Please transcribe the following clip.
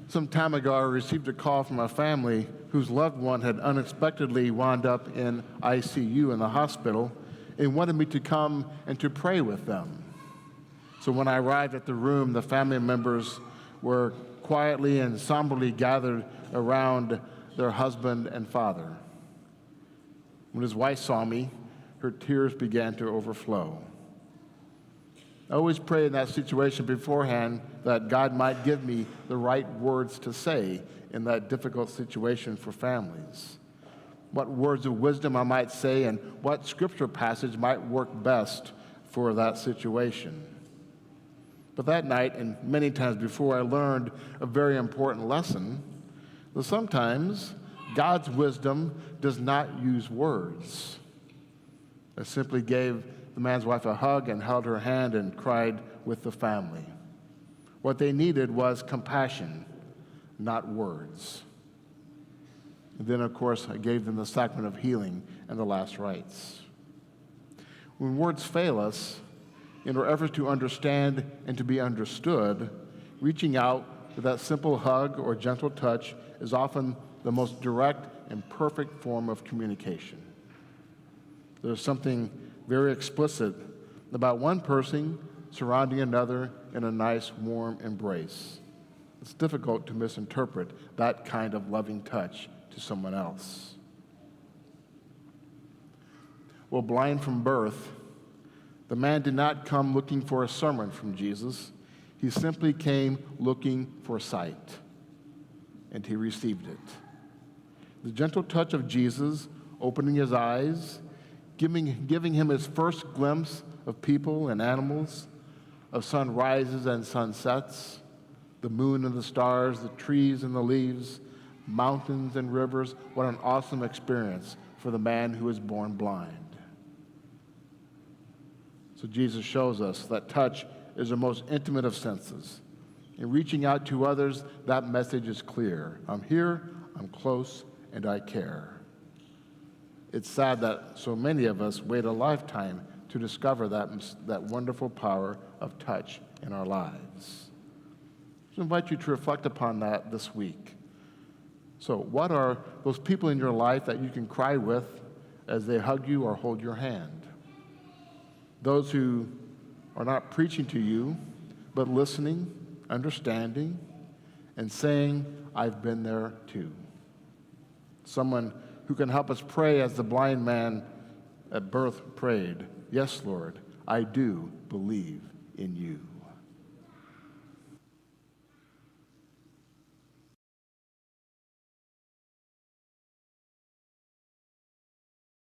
Some time ago, I received a call from a family whose loved one had unexpectedly wound up in ICU in the hospital and wanted me to come and to pray with them. So when I arrived at the room, the family members were quietly and somberly gathered around their husband and father. When his wife saw me, her tears began to overflow. I always pray in that situation beforehand that God might give me the right words to say in that difficult situation for families. What words of wisdom I might say and what scripture passage might work best for that situation. But that night, and many times before, I learned a very important lesson that sometimes God's wisdom does not use words. I simply gave the man's wife a hug and held her hand and cried with the family. What they needed was compassion, not words. And then, of course, I gave them the sacrament of healing and the last rites. When words fail us, in our efforts to understand and to be understood, reaching out with that simple hug or gentle touch is often the most direct and perfect form of communication. There's something very explicit about one person surrounding another in a nice, warm embrace. It's difficult to misinterpret that kind of loving touch to someone else. Well, blind from birth, the man did not come looking for a sermon from Jesus. He simply came looking for sight, and he received it. The gentle touch of Jesus, opening his eyes, giving him his first glimpse of people and animals, of sunrises and sunsets, the moon and the stars, the trees and the leaves, mountains and rivers. What an awesome experience for the man who was born blind. So Jesus shows us that touch is the most intimate of senses. In reaching out to others, that message is clear. I'm here, I'm close, and I care. It's sad that so many of us wait a lifetime to discover that wonderful power of touch in our lives. So I invite you to reflect upon that this week. So what are those people in your life that you can cry with as they hug you or hold your hand? Those who are not preaching to you, but listening, understanding, and saying, I've been there too. Someone who can help us pray as the blind man at birth prayed, yes, Lord, I do believe in you.